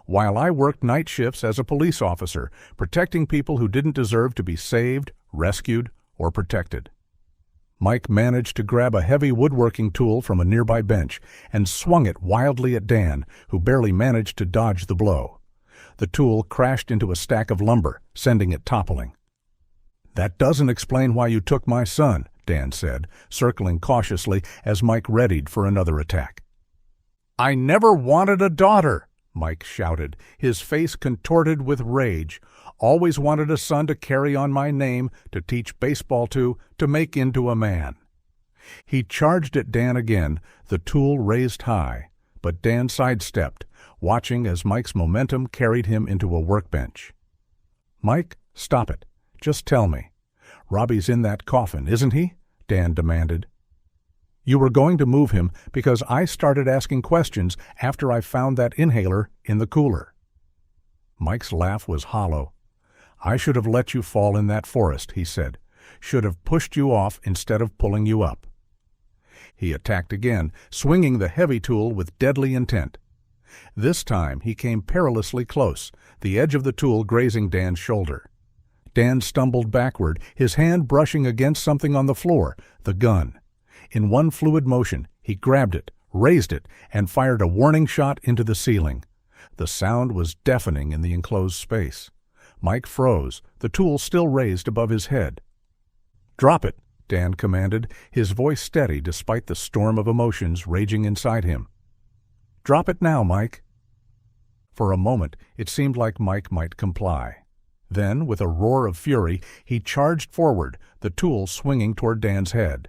"While I worked night shifts as a police officer, protecting people who didn't deserve to be saved, rescued, or protected." Mike managed to grab a heavy woodworking tool from a nearby bench and swung it wildly at Dan, who barely managed to dodge the blow. The tool crashed into a stack of lumber, sending it toppling. "That doesn't explain why you took my son," Dan said, circling cautiously as Mike readied for another attack. "I never wanted a daughter," Mike shouted, his face contorted with rage. "Always wanted a son to carry on my name, to teach baseball to make into a man." He charged at Dan again, the tool raised high, but Dan sidestepped, watching as Mike's momentum carried him into a workbench. "Mike, stop it. Just tell me. Robbie's in that coffin, isn't he?" Dan demanded. "You were going to move him because I started asking questions after I found that inhaler in the cooler." Mike's laugh was hollow. "I should have let you fall in that forest," he said. "Should have pushed you off instead of pulling you up." He attacked again, swinging the heavy tool with deadly intent. This time he came perilously close, the edge of the tool grazing Dan's shoulder. Dan stumbled backward, his hand brushing against something on the floor, the gun. In one fluid motion, he grabbed it, raised it, and fired a warning shot into the ceiling. The sound was deafening in the enclosed space. Mike froze, the tool still raised above his head. "Drop it," Dan commanded, his voice steady despite the storm of emotions raging inside him. "Drop it now, Mike." For a moment, it seemed like Mike might comply. Then, with a roar of fury, he charged forward, the tool swinging toward Dan's head.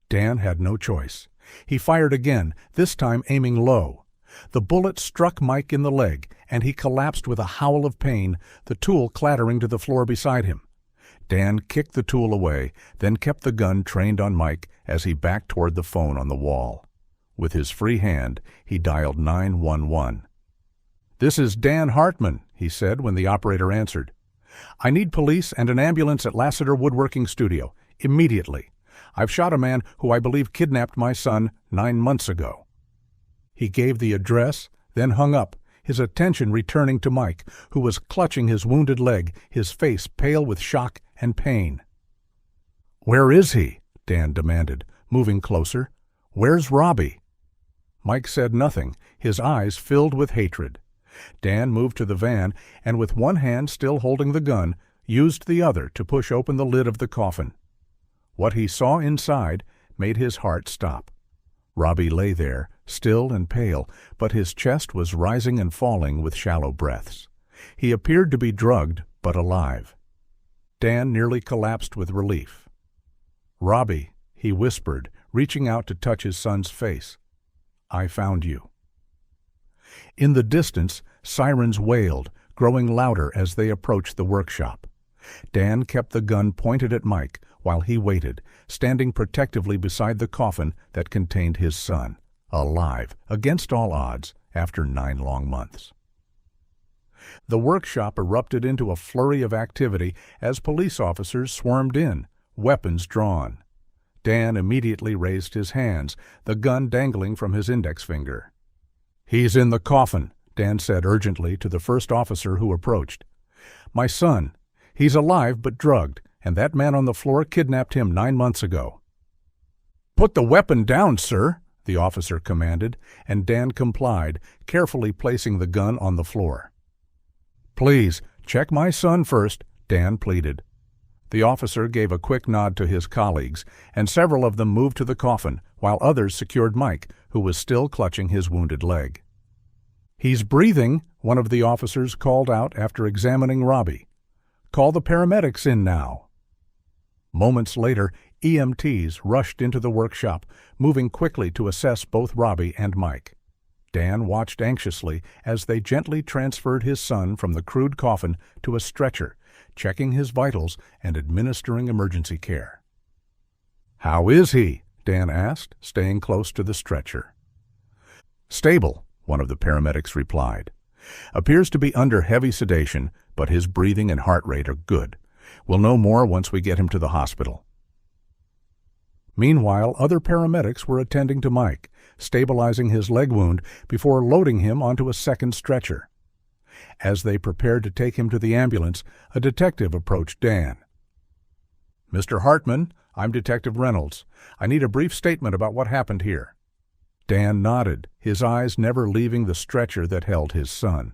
Dan had no choice. He fired again, this time aiming low. The bullet struck Mike in the leg, and he collapsed with a howl of pain, the tool clattering to the floor beside him. Dan kicked the tool away, then kept the gun trained on Mike as he backed toward the phone on the wall. With his free hand, he dialed 911. "This is Dan Hartman," he said when the operator answered. "I need police and an ambulance at Lassiter Woodworking Studio, immediately. I've shot a man who I believe kidnapped my son 9 months ago." He gave the address, then hung up, his attention returning to Mike, who was clutching his wounded leg, his face pale with shock and pain. "Where is he?" Dan demanded, moving closer. "Where's Robbie?" Mike said nothing, his eyes filled with hatred. Dan moved to the van, and with one hand still holding the gun, used the other to push open the lid of the coffin. What he saw inside made his heart stop. Robbie lay there, still and pale, but his chest was rising and falling with shallow breaths. He appeared to be drugged, but alive. Dan nearly collapsed with relief. "Robbie," he whispered, reaching out to touch his son's face. "I found you." In the distance, sirens wailed, growing louder as they approached the workshop. Dan kept the gun pointed at Mike while he waited, standing protectively beside the coffin that contained his son, alive, against all odds, after 9 long months. The workshop erupted into a flurry of activity as police officers swarmed in, weapons drawn. Dan immediately raised his hands, the gun dangling from his index finger. "He's in the coffin," Dan said urgently to the first officer who approached. "My son. He's alive but drugged, and that man on the floor kidnapped him 9 months ago." "Put the weapon down, sir," the officer commanded, and Dan complied, carefully placing the gun on the floor. "Please, check my son first," Dan pleaded. The officer gave a quick nod to his colleagues, and several of them moved to the coffin, while others secured Mike, who was still clutching his wounded leg. "He's breathing," one of the officers called out after examining Robbie. "Call the paramedics in now." Moments later, EMTs rushed into the workshop, moving quickly to assess both Robbie and Mike. Dan watched anxiously as they gently transferred his son from the crude coffin to a stretcher, checking his vitals and administering emergency care. "How is he?" Dan asked, staying close to the stretcher. "Stable," one of the paramedics replied. "Appears to be under heavy sedation, but his breathing and heart rate are good. We'll know more once we get him to the hospital." Meanwhile, other paramedics were attending to Mike, stabilizing his leg wound before loading him onto a second stretcher. As they prepared to take him to the ambulance, a detective approached Dan. "Mr. Hartman, I'm Detective Reynolds. I need a brief statement about what happened here." Dan nodded, his eyes never leaving the stretcher that held his son.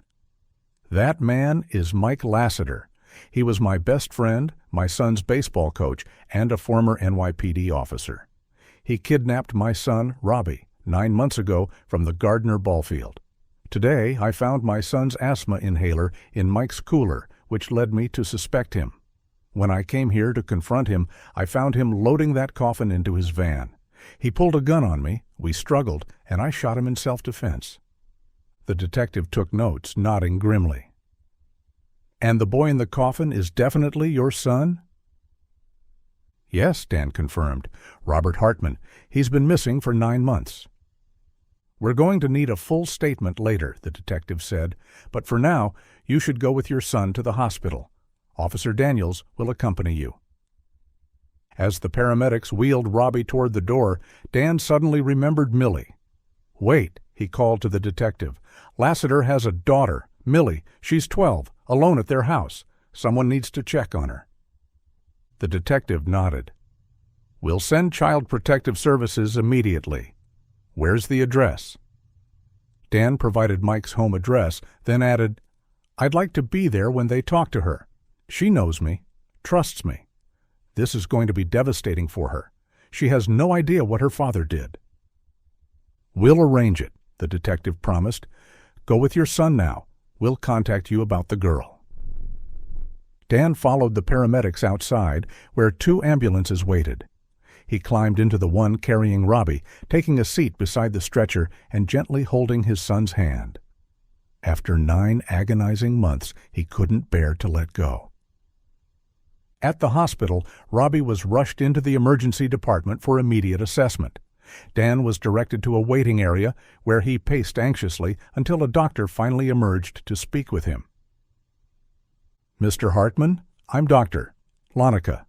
"That man is Mike Lassiter. He was my best friend, my son's baseball coach, and a former NYPD officer. He kidnapped my son, Robbie, 9 months ago from the Gardner ball field. Today, I found my son's asthma inhaler in Mike's cooler, which led me to suspect him. When I came here to confront him, I found him loading that coffin into his van. He pulled a gun on me, we struggled, and I shot him in self-defense." The detective took notes, nodding grimly. "And the boy in the coffin is definitely your son?" "Yes," Dan confirmed. "Robert Hartman. He's been missing for 9 months." "We're going to need a full statement later," the detective said, "but for now, you should go with your son to the hospital. Officer Daniels will accompany you." As the paramedics wheeled Robbie toward the door, Dan suddenly remembered Millie. "Wait," he called to the detective. "Lassiter has a daughter, Millie. She's 12, alone at their house. Someone needs to check on her." The detective nodded. "We'll send Child Protective Services immediately. Where's the address?" Dan provided Mike's home address, then added, "I'd like to be there when they talk to her. She knows me, trusts me. This is going to be devastating for her. She has no idea what her father did." "We'll arrange it," the detective promised. "Go with your son now. We'll contact you about the girl." Dan followed the paramedics outside, where 2 ambulances waited. He climbed into the one carrying Robbie, taking a seat beside the stretcher and gently holding his son's hand. After 9 agonizing months, he couldn't bear to let go. At the hospital, Robbie was rushed into the emergency department for immediate assessment. Dan was directed to a waiting area where he paced anxiously until a doctor finally emerged to speak with him. "Mr. Hartman, I'm Dr. Lonica.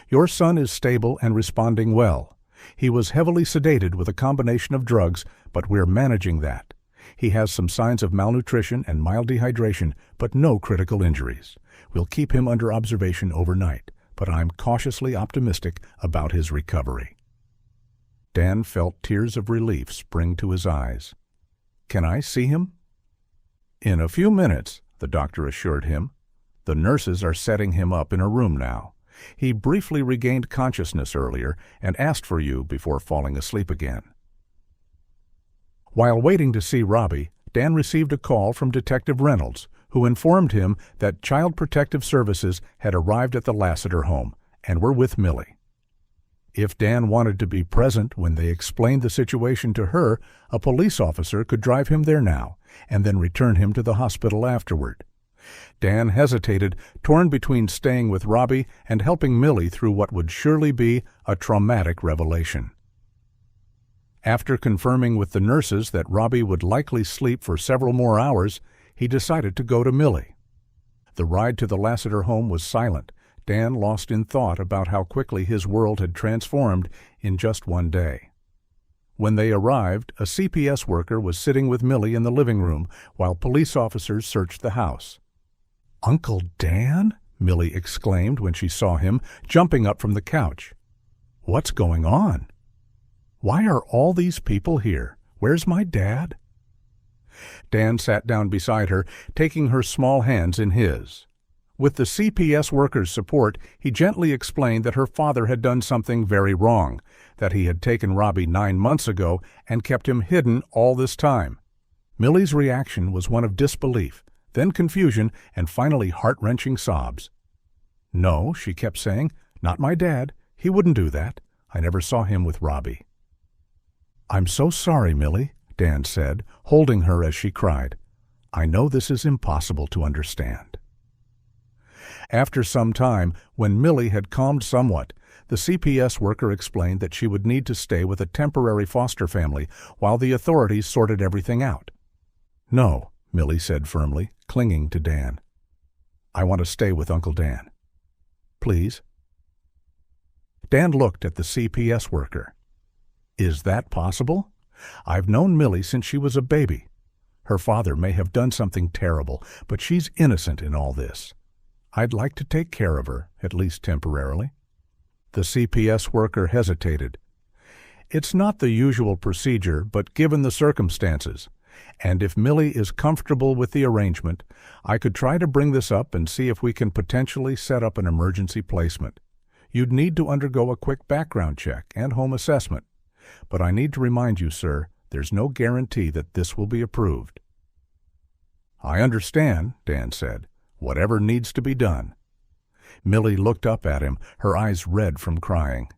Your son is stable and responding well. He was heavily sedated with a combination of drugs, but we're managing that. He has some signs of malnutrition and mild dehydration, but no critical injuries. We'll keep him under observation overnight, but I'm cautiously optimistic about his recovery." Dan felt tears of relief spring to his eyes. "Can I see him?" "In a few minutes," the doctor assured him. "The nurses are setting him up in a room now. He briefly regained consciousness earlier and asked for you before falling asleep again." While waiting to see Robbie, Dan received a call from Detective Reynolds, who informed him that Child Protective Services had arrived at the Lassiter home and were with Millie. If Dan wanted to be present when they explained the situation to her, a police officer could drive him there now and then return him to the hospital afterward. Dan hesitated, torn between staying with Robbie and helping Millie through what would surely be a traumatic revelation. After confirming with the nurses that Robbie would likely sleep for several more hours, he decided to go to Millie. The ride to the Lassiter home was silent, Dan lost in thought about how quickly his world had transformed in just one day. When they arrived, a CPS worker was sitting with Millie in the living room while police officers searched the house. "Uncle Dan?" Millie exclaimed when she saw him, jumping up from the couch. "What's going on? Why are all these people here? Where's my dad?" Dan sat down beside her, taking her small hands in his. With the CPS worker's support, he gently explained that her father had done something very wrong, that he had taken Robbie 9 months ago and kept him hidden all this time. Millie's reaction was one of disbelief, then confusion, and finally heart-wrenching sobs. "No," she kept saying, "not my dad. He wouldn't do that. I never saw him with Robbie." "I'm so sorry, Millie," Dan said, holding her as she cried. "I know this is impossible to understand." After some time, when Millie had calmed somewhat, the CPS worker explained that she would need to stay with a temporary foster family while the authorities sorted everything out. "No," Millie said firmly, clinging to Dan. "I want to stay with Uncle Dan. Please." Dan looked at the CPS worker. "Is that possible? I've known Millie since she was a baby. Her father may have done something terrible, but she's innocent in all this. I'd like to take care of her, at least temporarily." The CPS worker hesitated. "It's not the usual procedure, but given the circumstances, and if Millie is comfortable with the arrangement, I could try to bring this up and see if we can potentially set up an emergency placement. You'd need to undergo a quick background check and home assessment. But I need to remind you, sir, there's no guarantee that this will be approved." "I understand," Dan said. "Whatever needs to be done." Millie looked up at him, her eyes red from crying.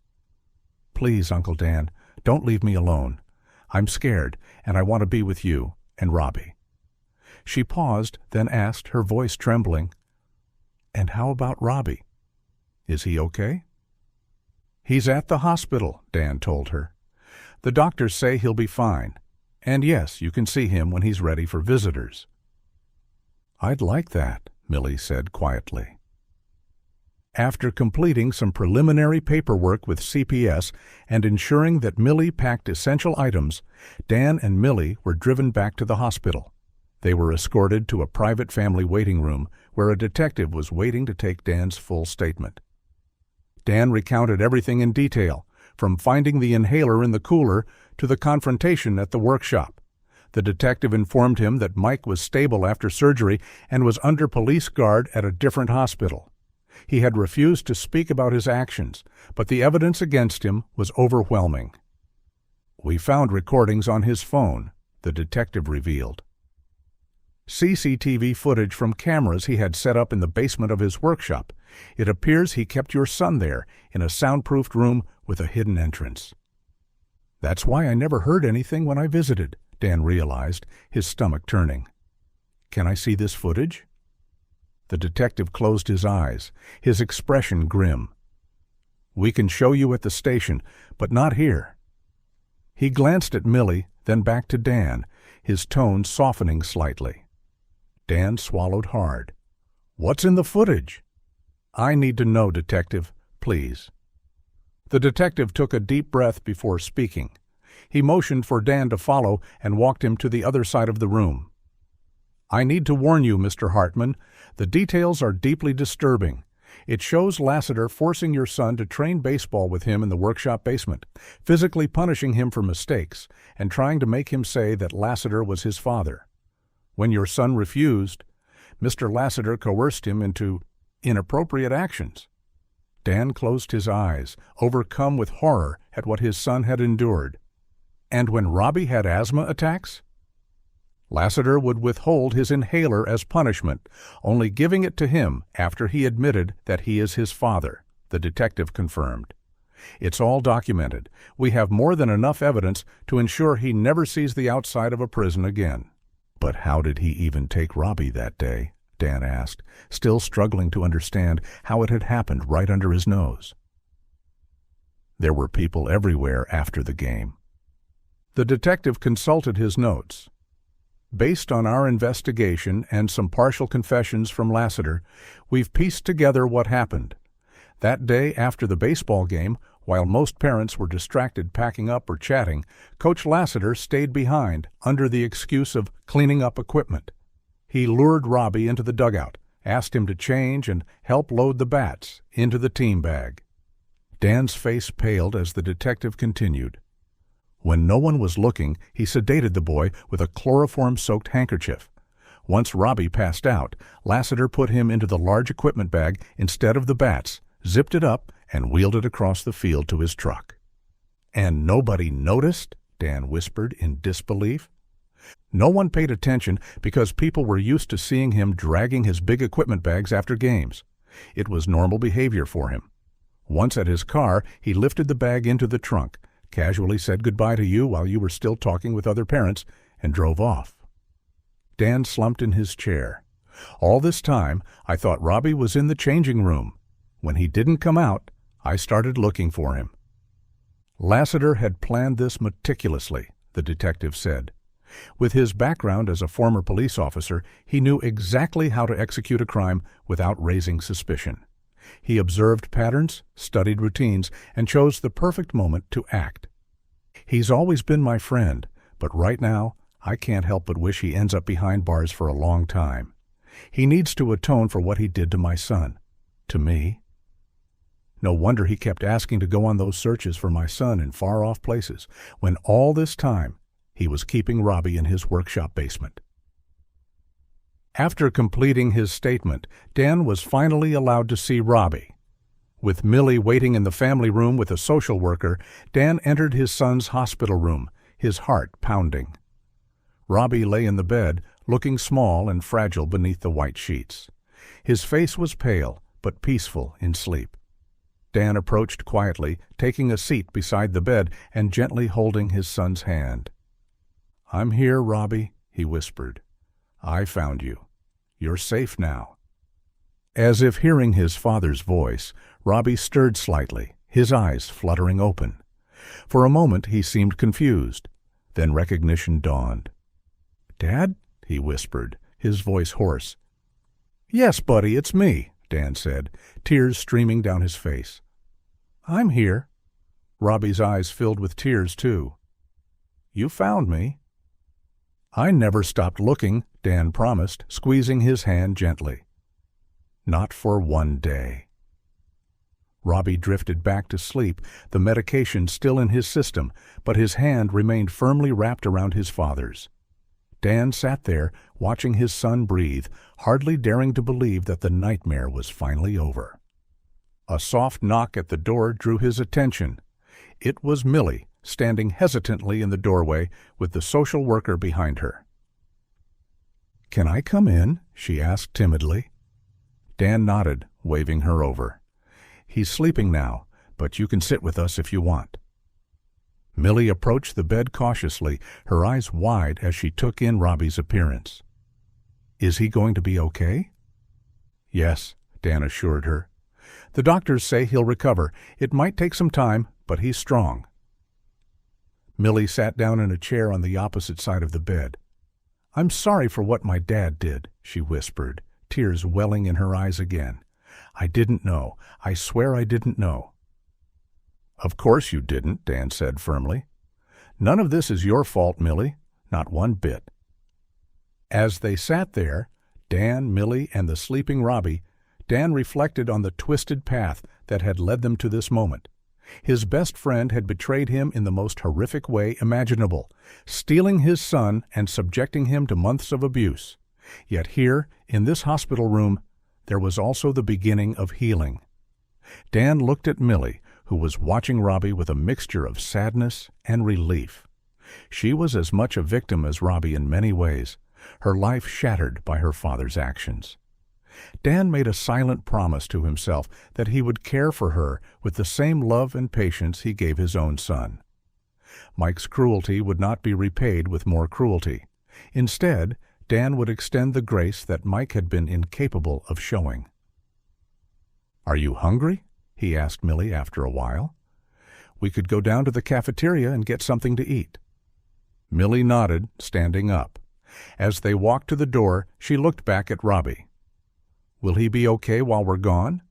"Please, Uncle Dan, don't leave me alone. I'm scared, and I want to be with you and Robbie." She paused, then asked, her voice trembling, "And how about Robbie? Is he okay?" "He's at the hospital," Dan told her. "The doctors say he'll be fine. And yes, you can see him when he's ready for visitors." "I'd like that," Millie said quietly. After completing some preliminary paperwork with CPS and ensuring that Millie packed essential items, Dan and Millie were driven back to the hospital. They were escorted to a private family waiting room where a detective was waiting to take Dan's full statement. Dan recounted everything in detail, from finding the inhaler in the cooler to the confrontation at the workshop. The detective informed him that Mike was stable after surgery and was under police guard at a different hospital. He had refused to speak about his actions, but the evidence against him was overwhelming. "We found recordings on his phone," the detective revealed. "CCTV footage from cameras he had set up in the basement of his workshop. It appears he kept your son there, in a soundproofed room with a hidden entrance." "That's why I never heard anything when I visited," Dan realized, his stomach turning. "Can I see this footage?" The detective closed his eyes, his expression grim. "We can show you at the station, but not here." He glanced at Millie, then back to Dan, his tone softening slightly. Dan swallowed hard. "What's in the footage?" "I need to know, Detective, please." The detective took a deep breath before speaking. He motioned for Dan to follow and walked him to the other side of the room. "I need to warn you, Mr. Hartman, the details are deeply disturbing. It shows Lassiter forcing your son to train baseball with him in the workshop basement, physically punishing him for mistakes, and trying to make him say that Lassiter was his father. When your son refused, Mr. Lassiter coerced him into inappropriate actions." Dan closed his eyes, overcome with horror at what his son had endured. And when Robbie had asthma attacks? Lassiter would withhold his inhaler as punishment, only giving it to him after he admitted that he is his father, the detective confirmed. It's all documented. We have more than enough evidence to ensure he never sees the outside of a prison again. But how did he even take Robbie that day? Dan asked, still struggling to understand how it had happened right under his nose. There were people everywhere after the game. The detective consulted his notes. Based on our investigation and some partial confessions from Lassiter, we've pieced together what happened. That day after the baseball game, while most parents were distracted packing up or chatting, Coach Lassiter stayed behind under the excuse of cleaning up equipment. He lured Robbie into the dugout, asked him to change and help load the bats into the team bag. Dan's face paled as the detective continued. When no one was looking, he sedated the boy with a chloroform-soaked handkerchief. Once Robbie passed out, Lassiter put him into the large equipment bag instead of the bats, zipped it up, and wheeled it across the field to his truck. "And nobody noticed?" Dan whispered in disbelief. No one paid attention because people were used to seeing him dragging his big equipment bags after games. It was normal behavior for him. Once at his car, he lifted the bag into the trunk, casually said goodbye to you while you were still talking with other parents, and drove off. Dan slumped in his chair. All this time, I thought Robbie was in the changing room. When he didn't come out, I started looking for him. Lassiter had planned this meticulously, the detective said. With his background as a former police officer, he knew exactly how to execute a crime without raising suspicion. He observed patterns, studied routines, and chose the perfect moment to act. He's always been my friend, but right now, I can't help but wish he ends up behind bars for a long time. He needs to atone for what he did to my son, to me. No wonder he kept asking to go on those searches for my son in far-off places, when all this time he was keeping Robbie in his workshop basement. After completing his statement, Dan was finally allowed to see Robbie. With Millie waiting in the family room with a social worker, Dan entered his son's hospital room, his heart pounding. Robbie lay in the bed, looking small and fragile beneath the white sheets. His face was pale, but peaceful in sleep. Dan approached quietly, taking a seat beside the bed and gently holding his son's hand. "I'm here, Robbie," he whispered. "I found you. You're safe now." As if hearing his father's voice, Robbie stirred slightly, his eyes fluttering open. For a moment he seemed confused. Then recognition dawned. "Dad?" he whispered, his voice hoarse. "Yes, buddy, it's me," Dan said, tears streaming down his face. "I'm here." Robbie's eyes filled with tears, too. "You found me." "I never stopped looking," Dan promised, squeezing his hand gently. "Not for one day." Robbie drifted back to sleep, the medication still in his system, but his hand remained firmly wrapped around his father's. Dan sat there, watching his son breathe, hardly daring to believe that the nightmare was finally over. A soft knock at the door drew his attention. It was Millie, standing hesitantly in the doorway with the social worker behind her. "Can I come in?" she asked timidly. Dan nodded, waving her over. "He's sleeping now, but you can sit with us if you want." Millie approached the bed cautiously, her eyes wide as she took in Robbie's appearance. "Is he going to be okay?" "Yes," Dan assured her. "The doctors say he'll recover. It might take some time, but he's strong." Millie sat down in a chair on the opposite side of the bed. "I'm sorry for what my dad did," she whispered, tears welling in her eyes again. "I didn't know. I swear I didn't know." "Of course you didn't," Dan said firmly. "None of this is your fault, Millie. Not one bit." As they sat there, Dan, Millie, and the sleeping Robbie, Dan reflected on the twisted path that had led them to this moment. His best friend had betrayed him in the most horrific way imaginable, stealing his son and subjecting him to months of abuse. Yet here, in this hospital room, there was also the beginning of healing. Dan looked at Millie, who was watching Robbie with a mixture of sadness and relief. She was as much a victim as Robbie in many ways, her life shattered by her father's actions. Dan made a silent promise to himself that he would care for her with the same love and patience he gave his own son. Mike's cruelty would not be repaid with more cruelty. Instead, Dan would extend the grace that Mike had been incapable of showing. "Are you hungry?" he asked Millie after a while. "We could go down to the cafeteria and get something to eat." Millie nodded, standing up. As they walked to the door, she looked back at Robbie. "Will he be okay while we're gone?"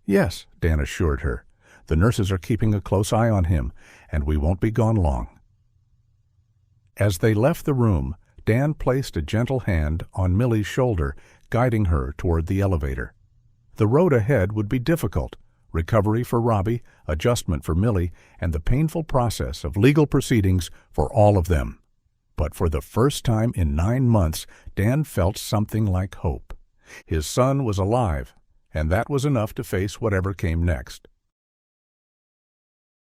"Yes," Dan assured her. "The nurses are keeping a close eye on him, and we won't be gone long." As they left the room, Dan placed a gentle hand on Millie's shoulder, guiding her toward the elevator. The road ahead would be difficult: recovery for Robbie, adjustment for Millie, and the painful process of legal proceedings for all of them. But for the first time in 9 months, Dan felt something like hope. His son was alive, and that was enough to face whatever came next.